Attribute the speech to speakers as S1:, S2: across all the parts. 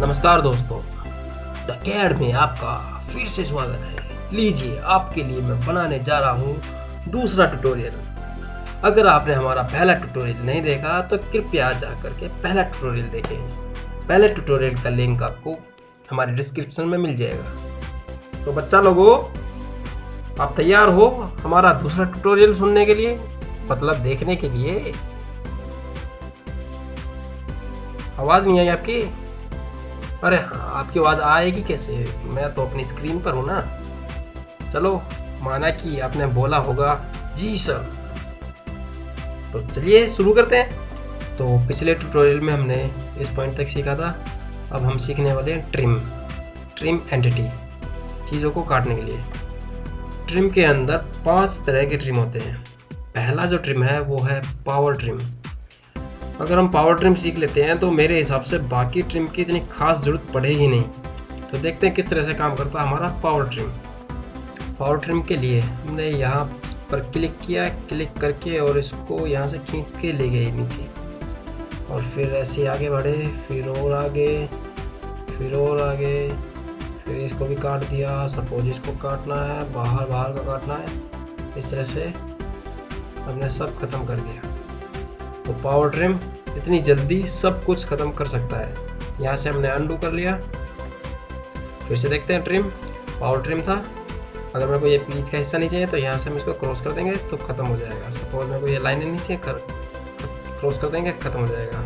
S1: नमस्कार दोस्तों, the CAD में आपका फिर से स्वागत है। लीजिए, आपके लिए मैं बनाने जा रहा हूँ दूसरा ट्यूटोरियल। अगर आपने हमारा पहला ट्यूटोरियल नहीं देखा तो कृपया जाकर के पहला ट्यूटोरियल देखें। पहले ट्यूटोरियल का लिंक आपको हमारे डिस्क्रिप्शन में मिल जाएगा। तो बच्चा लोगों, आप तैयार हो हमारा दूसरा ट्यूटोरियल सुनने के लिए, मतलब देखने के लिए? आवाज़ नहीं आई आपकी? अरे हाँ, आपकी आवाज़ आएगी कैसे? मैं तो अपनी स्क्रीन पर हूँ ना। चलो, माना कि आपने बोला होगा जी सर। तो चलिए शुरू करते हैं। तो पिछले ट्यूटोरियल में हमने इस पॉइंट तक सीखा था। अब हम सीखने वाले हैं ट्रिम एंटिटी, चीज़ों को काटने के लिए। ट्रिम के अंदर 5 तरह के ट्रिम होते हैं। पहला जो ट्रिम है वो है पावर ट्रिम। अगर हम पावर ट्रिम सीख लेते हैं तो मेरे हिसाब से बाकी ट्रिम की इतनी खास ज़रूरत पड़ेगी नहीं। तो देखते हैं किस तरह से काम करता है हमारा पावर ट्रिम। पावर ट्रिम के लिए हमने यहाँ पर क्लिक किया, क्लिक करके और इसको यहाँ से खींच के ले गए नीचे, और फिर ऐसे आगे बढ़े, फिर और आगे, फिर और आगे, फिर इसको भी काट दिया। सपोज इसको काटना है, बाहर का काटना है। इस तरह से हमने सब खत्म कर दिया। तो पावर ट्रिम इतनी जल्दी सब कुछ ख़त्म कर सकता है। यहाँ से हमने अंडू कर लिया। फिर से देखते हैं ट्रिम। पावर ट्रिम था। अगर मेरे को ये बीच का हिस्सा नहीं चाहिए तो यहाँ से हम इसको क्रॉस कर देंगे तो ख़त्म हो जाएगा। सपोज मेरे को ये लाइनें नीचे क्रॉस कर देंगे, ख़त्म हो जाएगा।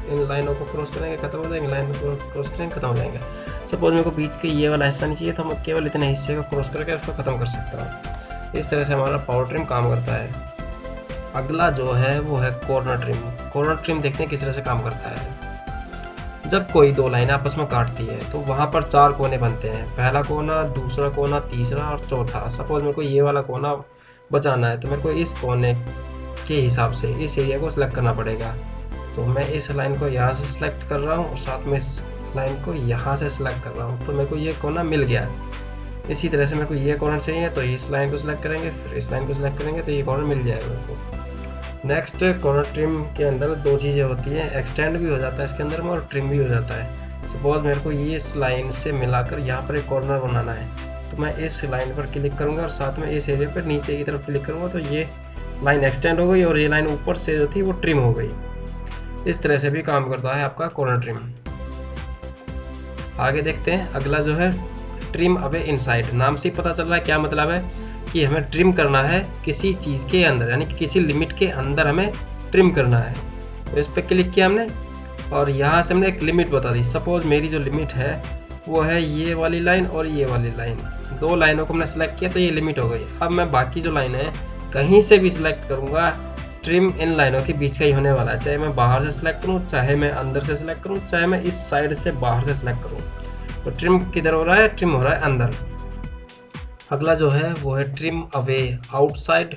S1: इन लाइनों को क्रॉस करेंगे, ख़त्म हो जाएंगे। लाइन को क्रॉस करेंगे, ख़त्म हो जाएंगे। सपोज मेरे को बीच के ये वाला हिस्सा नहीं चाहिए तो मैं केवल इतने हिस्से को क्रॉस करके उसको ख़त्म कर सकता हूँ। इस तरह से हमारा पावर ट्रिम काम करता है। अगला जो है वो है कॉर्नर ट्रिम। कॉर्नर ट्रिम देखते हैं किस तरह से काम करता है। जब कोई दो लाइन आपस में काटती है तो वहाँ पर 4 कोने बनते हैं। पहला कोना, दूसरा कोना, तीसरा और चौथा। सपोज मेरे को ये वाला कोना बचाना है तो मेरे को इस कोने के हिसाब से इस एरिया को सिलेक्ट करना पड़ेगा। तो मैं इस लाइन को यहाँ से सिलेक्ट कर रहा हूँ और साथ में इस लाइन को यहाँ से सिलेक्ट कर रहा हूँ, तो मेरे को ये कोना मिल गया। इसी तरह से मेरे को ये कॉर्नर चाहिए तो इस लाइन को सिलेक्ट करेंगे, फिर इस लाइन को सिलेक्ट करेंगे तो ये कॉर्नर मिल जाएगा मेरे को। नेक्स्ट, कॉर्नर ट्रिम के अंदर 2 चीज़ें होती हैं। एक्सटेंड भी हो जाता है इसके अंदर में और ट्रिम भी हो जाता है। सपोज मेरे को ये इस लाइन से मिलाकर यहाँ पर एक कॉर्नर बनाना है तो मैं इस लाइन पर क्लिक करूँगा और साथ में इस एरिया पर नीचे की तरफ क्लिक करूँगा तो ये लाइन एक्सटेंड हो गई और ये लाइन ऊपर से जो थी वो ट्रिम हो गई। इस तरह से भी काम करता है आपका कॉर्नर ट्रिम। आगे देखते हैं। अगला जो है ट्रिम अवे इनसाइड। नाम से ही पता चल रहा है क्या मतलब है कि हमें ट्रिम करना है किसी चीज़ के अंदर, यानी कि किसी लिमिट के अंदर हमें ट्रिम करना है। तो इस पर क्लिक किया हमने और यहाँ से हमने एक लिमिट बता दी। सपोज मेरी जो लिमिट है वो है ये वाली लाइन और ये वाली लाइन। 2 लाइनों को हमने सेलेक्ट किया तो ये लिमिट हो गई। अब मैं बाकी जो लाइन है कहीं से भी सिलेक्ट करूँगा, ट्रिम इन लाइनों के बीच का ही होने वाला है। चाहे मैं बाहर से सिलेक्ट करूँ, चाहे मैं अंदर से सिलेक्ट करूँ, चाहे मैं इस साइड से बाहर से सिलेक्ट करूँ। तो ट्रिम किधर हो रहा है? ट्रिम हो रहा है अंदर। अगला जो है वो है ट्रिम अवे आउटसाइड।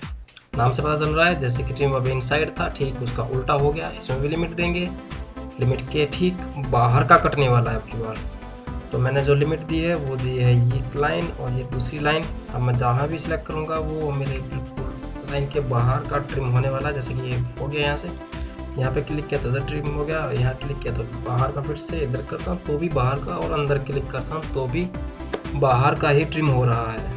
S1: नाम से पता चल रहा है जैसे कि ट्रिम अवे इनसाइड था, ठीक उसका उल्टा हो गया। इसमें भी लिमिट देंगे, लिमिट के ठीक बाहर का कटने वाला है आपकी बार। तो मैंने जो लिमिट दी है वो दी है ये लाइन और ये दूसरी लाइन। अब मैं जहाँ भी सिलेक्ट करूँगा वो मेरे बिल्कुल लाइन के बाहर का ट्रिम होने वाला है। जैसे कि ये हो गया, यहाँ से यहाँ पे क्लिक किया तो इधर ट्रिम हो गया, यहाँ क्लिक किया तो बाहर का, फिर से इधर करता हूँ तो भी बाहर का, और अंदर क्लिक करता हूँ तो भी बाहर का ही ट्रिम हो रहा है।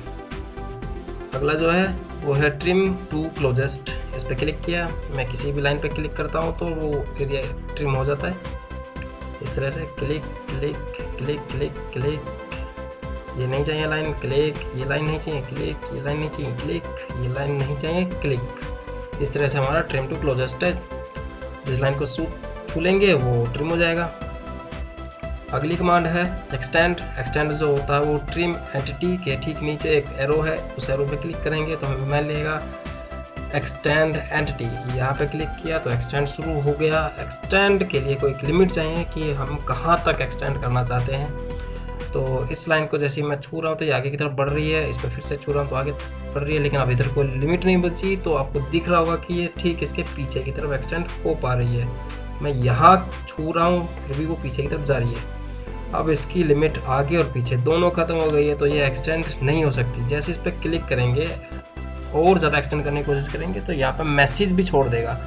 S1: अगला जो है वो है ट्रिम टू क्लोजेस्ट। इस पर क्लिक किया, मैं किसी भी लाइन पे क्लिक करता हूँ तो वो एरिया ट्रिम हो जाता है। इस तरह से click click click click click. ये नहीं चाहिए लाइन, क्लिक। ये लाइन नहीं चाहिए, क्लिक। ये लाइन नहीं चाहिए, क्लिक। ये लाइन नहीं चाहिए, क्लिक। इस तरह से हमारा ट्रिम टू क्लोजेस्ट है। जिस लाइन को छू लेंगे वो ट्रिम हो जाएगा। अगली कमांड है एक्सटेंड। एक्सटेंड जो होता है वो ट्रिम एंटिटी के ठीक नीचे एक एरो है, उस एरो पे क्लिक करेंगे तो हमें मिलेगा एक्सटेंड एंटिटी। यहाँ पे क्लिक किया तो एक्सटेंड शुरू हो गया। एक्सटेंड के लिए कोई लिमिट चाहिए कि हम कहाँ तक एक्सटेंड करना चाहते हैं। तो इस लाइन को जैसे मैं छू रहा हूँ तो ये आगे की तरफ बढ़ रही है, इस पर फिर से छू रहा हूँ तो आगे बढ़ रही है, लेकिन अब इधर कोई लिमिट नहीं बची। तो आपको दिख रहा होगा कि ये ठीक इसके पीछे की तरफ एक्सटेंड हो पा रही है। मैं यहाँ छू रहा हूँ फिर भी वो पीछे की तरफ जा रही है। अब इसकी लिमिट आगे और पीछे दोनों खत्म हो गई है तो ये एक्सटेंड नहीं हो सकती। जैसे इस पर क्लिक करेंगे और ज़्यादा एक्सटेंड करने की कोशिश करेंगे तो यहाँ पर मैसेज भी छोड़ देगा।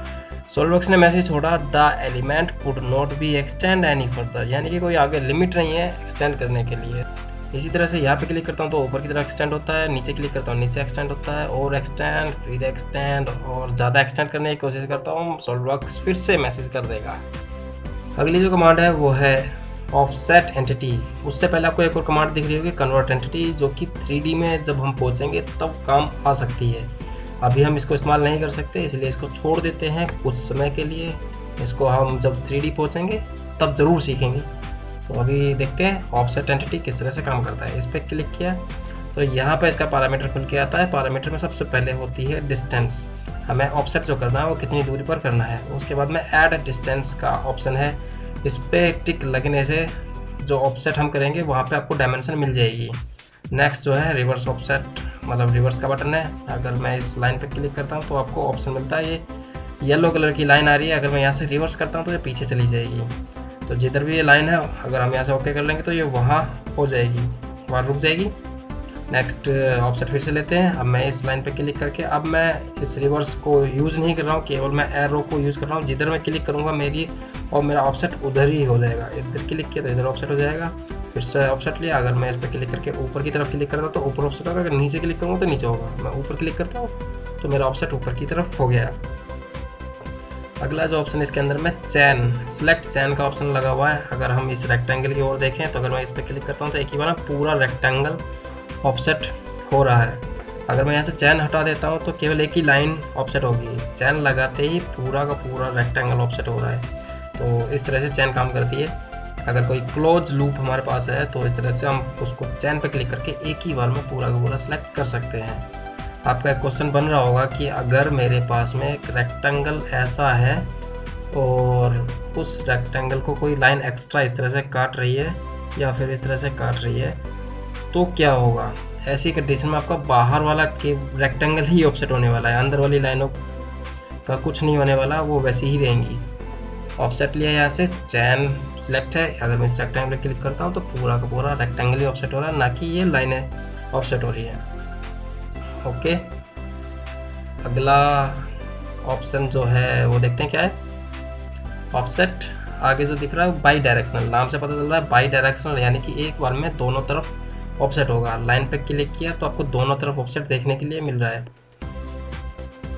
S1: सॉल्ववर्क्स ने मैसेज छोड़ा, the element could not be extend any further, यानी कि कोई आगे लिमिट नहीं है एक्सटेंड करने के लिए। इसी तरह से यहाँ पे क्लिक करता हूँ तो ऊपर की तरफ एक्सटेंड होता है, नीचे क्लिक करता हूँ नीचे एक्सटेंड होता है, और एक्सटेंड फिर एक्सटेंड, और ज़्यादा एक्सटेंड करने की कोशिश करता हूँ, सॉल्ववर्क्स फिर से मैसेज कर देगा। अगली जो कमांड है वो है ऑफसेट एंटिटी। उससे पहले आपको एक और कमांड दिख रही होगी कन्वर्ट एंटिटी, जो कि 3D में जब हम पहुँचेंगे तब काम आ सकती है। अभी हम इसको इस्तेमाल नहीं कर सकते, इसलिए इसको छोड़ देते हैं कुछ समय के लिए। इसको हम जब 3D पहुँचेंगे तब ज़रूर सीखेंगे। तो अभी देखते हैं ऑफसेट एंटिटी किस तरह से काम करता है। इस पर क्लिक किया तो यहाँ पर इसका पैरामीटर खुल के आता है। पैरामीटर में सबसे पहले होती है डिस्टेंस, हमें ऑफसेट जो करना है वो कितनी दूरी पर करना है। उसके बाद में ऐड डिस्टेंस का ऑप्शन है, इस पर टिक लगने से जो ऑफसेट हम करेंगे वहाँ पे आपको डायमेंशन मिल जाएगी। नेक्स्ट जो है रिवर्स ऑफसेट, मतलब रिवर्स का बटन है। अगर मैं इस लाइन पे क्लिक करता हूँ तो आपको ऑप्शन मिलता है, ये येलो कलर की लाइन आ रही है। अगर मैं यहाँ से रिवर्स करता हूँ तो ये पीछे चली जाएगी। तो जिधर भी ये लाइन है अगर हम यहाँ से ओके कर लेंगे तो ये वहाँ हो जाएगी, वहाँ रुक जाएगी। नेक्स्ट ऑफसेट फिर से लेते हैं। अब मैं इस लाइन पे क्लिक करके, अब मैं इस रिवर्स को यूज़ नहीं कर रहा हूँ, केवल मैं एरो को यूज़ कर रहा हूँ। जिधर मैं क्लिक करूँगा मेरी और मेरा ऑफसेट उधर ही हो जाएगा। इधर क्लिक किया तो इधर ऑफसेट हो जाएगा, फिर से ऑफसेट लिया। अगर मैं इस पर क्लिक करके ऊपर की तरफ क्लिक करता हूँ तो ऊपर ऑफसेट होगा, अगर नीचे क्लिक करूँगा तो नीचे होगा। मैं ऊपर क्लिक करता हूँ तो मेरा ऑफसेट ऊपर की तरफ हो गया। अगला जो ऑप्शन इसके अंदर में चैन, सिलेक्ट चैन का ऑप्शन लगा हुआ है। अगर हम इस रेक्टेंगल की ओर देखें तो अगर मैं इस पर क्लिक करता हूँ तो एक ही बार पूरा रेक्टेंगल ऑफसेट हो रहा है। अगर मैं यहाँ से चैन हटा देता हूँ तो केवल एक ही लाइन ऑफसेट होगी, चैन लगाते ही पूरा का पूरा रेक्टेंगल ऑफसेट हो रहा है। तो इस तरह से चैन काम करती है। अगर कोई क्लोज लूप हमारे पास है तो इस तरह से हम उसको चैन पर क्लिक करके एक ही बार में पूरा का पूरा सेलेक्ट कर सकते हैं। आपका एक क्वेश्चन बन रहा होगा कि अगर मेरे पास में एक रेक्टेंगल ऐसा है और उस रेक्टेंगल को कोई लाइन एक्स्ट्रा इस तरह से काट रही है या फिर इस तरह से काट रही है तो क्या होगा। ऐसी कंडीशन में आपका बाहर वाला के रेक्टेंगल ही ऑफसेट होने वाला है, अंदर वाली लाइनों का कुछ नहीं होने वाला, वो वैसी ही रहेंगी। ऑफसेट लिया यहाँ से, चैन सिलेक्ट है। अगर मैं इस रेक्टेंगल पर क्लिक करता हूँ तो पूरा का पूरा रेक्टेंगल ही ऑफसेट हो रहा है, ना कि ये लाइनें ऑफसेट हो रही है। ओके, अगला ऑप्शन जो है वो देखते हैं क्या है। ऑफसेट आगे जो दिख रहा है बाई डायरेक्शनल, नाम से पता चल रहा है बाई डायरेक्शनल, यानी कि एक बार में दोनों तरफ ऑफसेट होगा। लाइन पे क्लिक किया तो आपको दोनों तरफ ऑफसेट देखने के लिए मिल रहा है।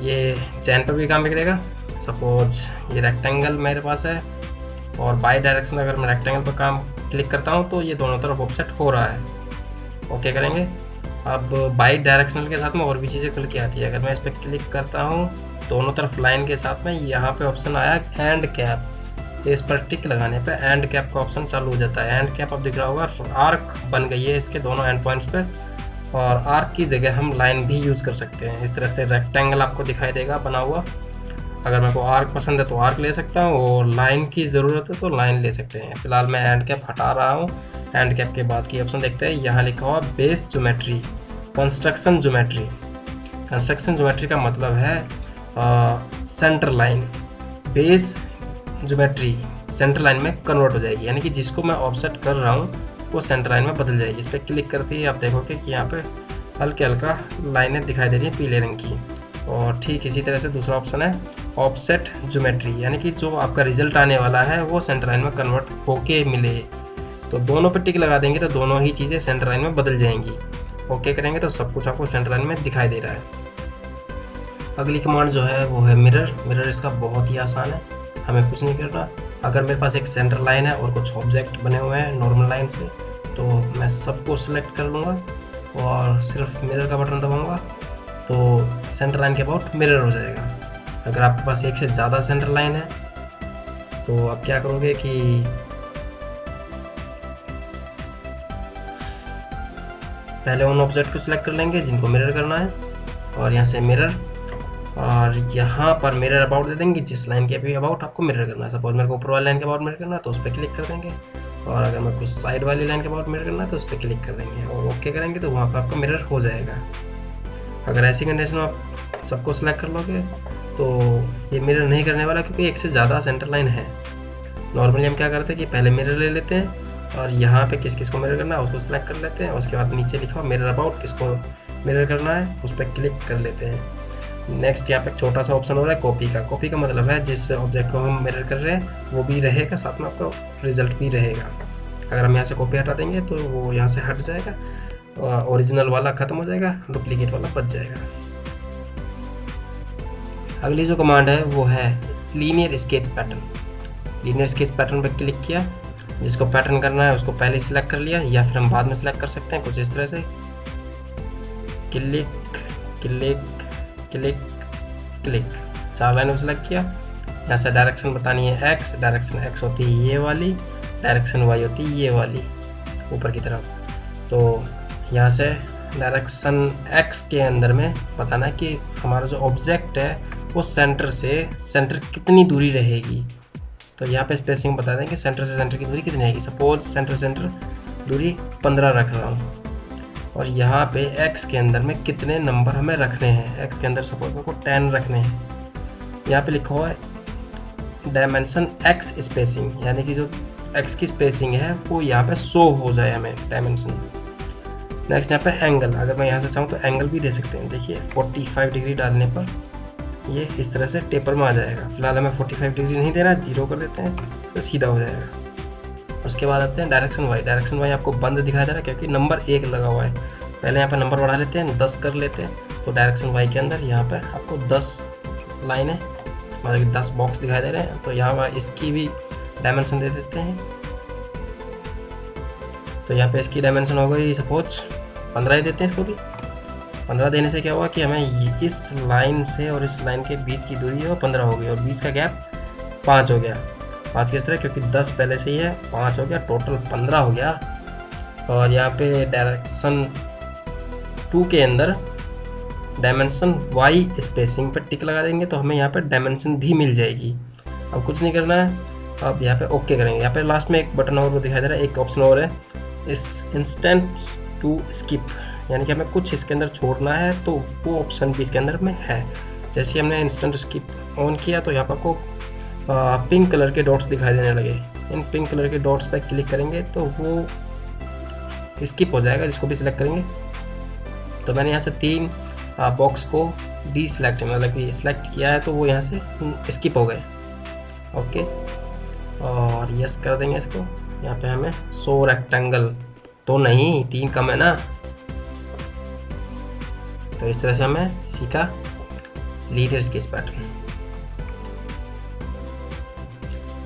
S1: ये चैन पर भी काम करेगा। सपोज ये रेक्टेंगल मेरे पास है और बाई डायरेक्शन अगर मैं रेक्टेंगल पर काम क्लिक करता हूँ तो ये दोनों तरफ ऑफसेट हो रहा है। ओके करेंगे। अब बाई डायरेक्शनल के साथ में और भी चीज़ें खुल के आती है। अगर मैं इस पर क्लिक करता हूँ दोनों तरफ लाइन के साथ में, यहाँ पे ऑप्शन आया एंड कैप। इस पर टिक लगाने पे एंड कैप का ऑप्शन चालू हो जाता है। एंड कैप अब दिख रहा होगा, आर्क बन गई है इसके दोनों एंड पॉइंट्स पे, और आर्क की जगह हम लाइन भी यूज़ कर सकते हैं। इस तरह से रेक्टेंगल आपको दिखाई देगा बना हुआ। अगर मेरे को आर्क पसंद है तो आर्क ले सकता हूँ, और लाइन की ज़रूरत है तो लाइन ले सकते हैं। फिलहाल मैं एंड कैप हटा रहा हूँ। एंड कैप के बाद की ऑप्शन देखते हैं। यहाँ लिखा हुआ base geometry, construction geometry. Construction geometry का मतलब है centre line. Base geometry centre line में कन्वर्ट हो जाएगी, यानी कि जिसको मैं ऑफसेट कर रहा हूँ वो सेंटर लाइन में बदल जाएगी। इस पर क्लिक करते ही आप देखोगे कि यहाँ पे हल्के हल्का लाइनें दिखाई दे रही हैं पीले रंग की। और ठीक इसी तरह से दूसरा ऑप्शन है ऑफसेट ज्योमेट्री, यानी कि जो आपका रिजल्ट आने वाला है वो सेंटर लाइन में कन्वर्ट होके मिले। तो दोनों पे टिक लगा देंगे तो दोनों ही चीज़ें सेंटर लाइन में बदल जाएंगी। ओके करेंगे तो सब कुछ आपको सेंटर लाइन में दिखाई दे रहा है। अगली कमांड जो है वो है मिरर। मिरर इसका बहुत ही आसान है, हमें कुछ नहीं करना। अगर मेरे पास एक सेंटर लाइन है और कुछ ऑब्जेक्ट बने हुए हैं नॉर्मल लाइन से, तो मैं सबको सिलेक्ट कर लूँगा और सिर्फ मिरर का बटन दबाऊँगा तो सेंटर लाइन के अबाउट मिरर हो जाएगा। अगर आपके पास एक से ज़्यादा सेंटर लाइन है तो आप क्या करोगे कि पहले उन ऑब्जेक्ट को सिलेक्ट कर लेंगे जिनको मिरर करना है, और यहाँ से मिरर, और यहाँ पर मिरर अबाउट दे देंगे जिस लाइन के भी अबाउट आपको मिरर करना है। सपोज मेरे को ऊपर वाली लाइन के अबाउट मिरर करना है तो उस पर क्लिक कर देंगे, और अगर मेरे को साइड वाली लाइन के अबाउट मिरर करना है तो उस पर क्लिक कर देंगे और ओके करेंगे तो वहाँ पर आपका मिरर हो जाएगा। अगर ऐसी कंडीशन में आप सबको सिलेक्ट कर लोगे तो ये मिरर नहीं करने वाला, क्योंकि एक से ज़्यादा सेंटर लाइन है। नॉर्मली हम क्या करते हैं कि पहले मिरर ले लेते हैं और यहाँ पे किस किस को मिरर करना है उसको सिलेक्ट कर लेते हैं, उसके बाद नीचे लिखा मिरर अबाउट किसको मिरर करना है उस पर क्लिक कर लेते हैं। नेक्स्ट यहाँ पे छोटा सा ऑप्शन हो रहा है कॉपी का। कॉपी का मतलब है जिस ऑब्जेक्ट को हम मिरर कर रहे हैं वो भी रहेगा, साथ में आपका रिजल्ट भी रहेगा। अगर हम यहाँ से कॉपी हटा देंगे तो वो यहाँ से हट जाएगा, ओरिजिनल वाला ख़त्म हो जाएगा, डुप्लीकेट वाला बच जाएगा। अगली जो कमांड है वो है linear sketch pattern. Linear sketch pattern पर क्लिक किया, जिसको पैटर्न करना है उसको पहले सिलेक्ट कर लिया या फिर हम बाद में सिलेक्ट कर सकते हैं, कुछ इस तरह से क्लिक क्लिक क्लिक क्लिक, 4 लाइनों को सिलेक्ट किया। यहाँ से डायरेक्शन बतानी है एक्स, डायरेक्शन एक्स होती है ये वाली, डायरेक्शन वाई होती है ये वाली ऊपर की तरफ। तो यहाँ से डायरेक्शन एक्स के अंदर में बताना है कि हमारा जो ऑब्जेक्ट है वो सेंटर से सेंटर कितनी दूरी रहेगी। तो यहाँ पे स्पेसिंग बता दें कि सेंटर से सेंटर की दूरी कितनी रहेगी। सपोज सेंटर सेंटर दूरी 15 रख रहा हूँ और यहाँ पे x के अंदर में कितने नंबर हमें रखने हैं। x के अंदर सपोज मेरे को 10 रखने हैं। यहाँ पे लिखा हुआ है डायमेंशन x स्पेसिंग, यानी कि जो x की स्पेसिंग है वो यहाँ पे शो हो जाए हमें डायमेंशन। नेक्स्ट यहाँ पे एंगल, अगर मैं यहाँ से चाहूँ तो एंगल भी दे सकते हैं। देखिए 45 डिग्री डालने पर ये इस तरह से टेपर में आ जाएगा। फिलहाल हमें 45 डिग्री नहीं देना, 0 कर देते हैं तो सीधा हो जाएगा। उसके बाद आते हैं डायरेक्शन वाई। डायरेक्शन वाई आपको बंद दिखाई दे रहा है क्योंकि नंबर 1 लगा हुआ है। पहले यहाँ पे नंबर बढ़ा लेते हैं, 10 कर लेते हैं। तो डायरेक्शन वाई के अंदर यहाँ पे आपको 10 लाइनें मतलब कि 10 बॉक्स दिखाई दे रहे हैं। तो यहाँ पर इसकी भी डायमेंशन दे देते हैं। तो यहाँ पे इसकी डायमेंशन हो गई सपोज 15 ही देते हैं इसको भी। 15 देने से क्या हुआ कि हमें इस लाइन से और इस लाइन के बीच की दूरी है वो 15 हो गई और बीच का गैप 5 हो गया। 5 किस तरह, क्योंकि 10 पहले से ही है, 5 हो गया, टोटल 15 हो गया। और यहाँ पे डायरेक्शन 2 के अंदर डायमेंशन वाई स्पेसिंग पर टिक लगा देंगे तो हमें यहाँ पे डायमेंशन भी मिल जाएगी। अब कुछ नहीं करना है, अब यहाँ पे ओके करेंगे। यहाँ पे लास्ट में एक बटन और वो दिखाई दे रहा है, एक ऑप्शन और है इस इंस्टेंट टू स्किप, यानी कि हमें कुछ इसके अंदर छोड़ना है तो वो ऑप्शन भी इसके अंदर में है। जैसे ही हमने इंस्टेंट स्किप ऑन किया तो यहाँ पर आपको पिंक कलर के डॉट्स दिखाई देने लगे। इन पिंक कलर के डॉट्स पर क्लिक करेंगे तो वो स्किप हो जाएगा, जिसको भी सिलेक्ट करेंगे। तो मैंने यहाँ से 3 बॉक्स को डी सिलेक्ट मतलब कि सिलेक्ट किया है तो वो यहाँ से स्किप हो गए। ओके, और यस कर देंगे इसको। यहाँ पे हमें 100 रेक्टेंगल तो नहीं, 3 कम है ना। तो इस तरह से हमें सीखा लीनियर स्केच पैटर्न।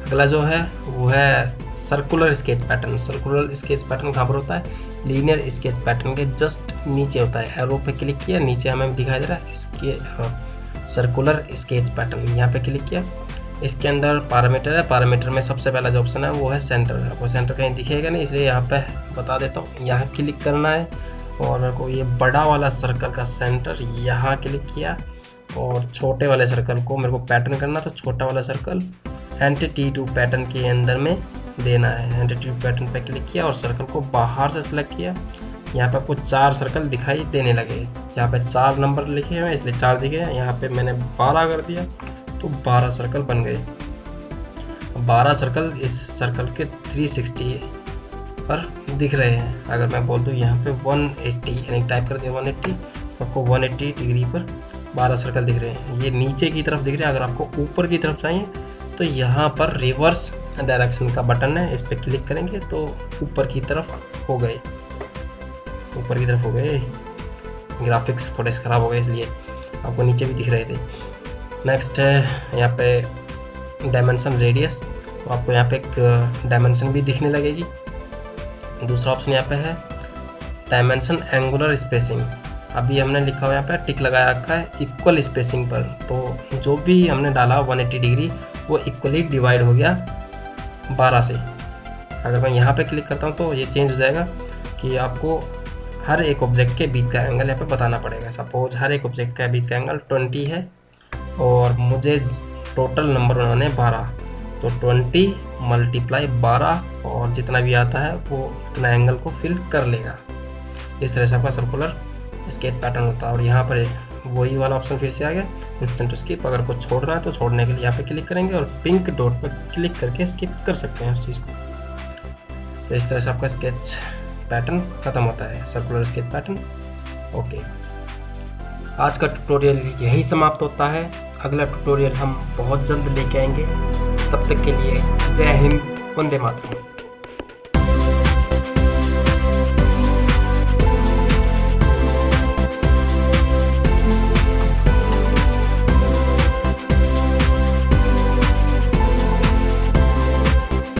S1: अगला जो है वो है circular sketch pattern. Circular sketch pattern कहाँ पर होता है? लीनियर स्केच पैटर्न के जस्ट नीचे होता है। एरो पे क्लिक किया, नीचे हमें दिखाई दे रहा है इसके सर्कुलर स्केच पैटर्न। यहाँ पे क्लिक किया, इसके अंदर पैरामीटर है। पैरामीटर में सबसे पहला जो ऑप्शन है वो है सेंटर। आपको सेंटर कहीं दिखेगा नहीं, इसलिए यहाँ पे बता देता हूँ। यहाँ क्लिक करना है और मेरे को ये बड़ा वाला सर्कल का सेंटर यहाँ क्लिक किया और छोटे वाले सर्कल को मेरे को पैटर्न करना, तो छोटा वाला सर्कल एंटिटी टू पैटर्न के अंदर में देना है। एंटिटी टू पैटर्न पे क्लिक किया और सर्कल को बाहर से सिलेक्ट किया। यहाँ पे आपको 4 सर्कल दिखाई देने लगे। यहाँ पे 4 नंबर लिखे हुए हैं इसलिए 4 दिखे। यहाँ पे मैंने 12 कर दिया तो 12 सर्कल बन गए। 12 सर्कल इस सर्कल के 360 पर दिख रहे हैं। अगर मैं बोल दूँ यहाँ पे 180 यानी टाइप कर दिया 180, तो आपको 180 डिग्री पर 12 सर्कल दिख रहे हैं। ये नीचे की तरफ दिख रहे हैं। अगर आपको ऊपर की तरफ चाहिए तो यहाँ पर रिवर्स डायरेक्शन का बटन है, इस पर क्लिक करेंगे तो ऊपर की तरफ हो गए। ऊपर की तरफ हो गए। ग्राफिक्स थोड़े से ख़राब हो गए इसलिए आपको नीचे भी दिख रहे थे। नेक्स्ट है यहाँ पे डायमेंशन रेडियस। तो आपको यहाँ पे एक डायमेंशन भी दिखने लगेगी। दूसरा ऑप्शन यहाँ पे है डायमेंशन एंगुलर स्पेसिंग। अभी हमने लिखा हुआ यहाँ पे टिक लगाया रखा है इक्वल स्पेसिंग पर, तो जो भी हमने डाला 180 डिग्री वो इक्वली डिवाइड हो गया 12 से। अगर मैं यहाँ पे क्लिक करता हूँ तो ये चेंज हो जाएगा कि आपको हर एक ऑब्जेक्ट के बीच का एंगल यहाँ पे बताना पड़ेगा। सपोज हर एक ऑब्जेक्ट का बीच का एंगल 20 है और मुझे टोटल नंबर बनाने 12, तो 20 मल्टीप्लाई 12 और जितना भी आता है वो उतना एंगल को फिल कर लेगा। इस तरह से आपका सर्कुलर स्केच पैटर्न होता है। और यहाँ पर वही वाला ऑप्शन फिर से आ गया इंस्टेंट टू स्किप। अगर कुछ छोड़ना है तो छोड़ने के लिए यहाँ पे क्लिक करेंगे और पिंक डॉट पर क्लिक करके स्किप कर सकते हैं उस चीज़ को। तो इस तरह से आपका स्केच पैटर्न ख़त्म होता है, सर्कुलर स्केच पैटर्न। ओके, आज का ट्यूटोरियल यहीं समाप्त होता है। अगला ट्यूटोरियल हम बहुत जल्द लेके आएंगे। तब तक के लिए जय हिंद, वंदे मातरम।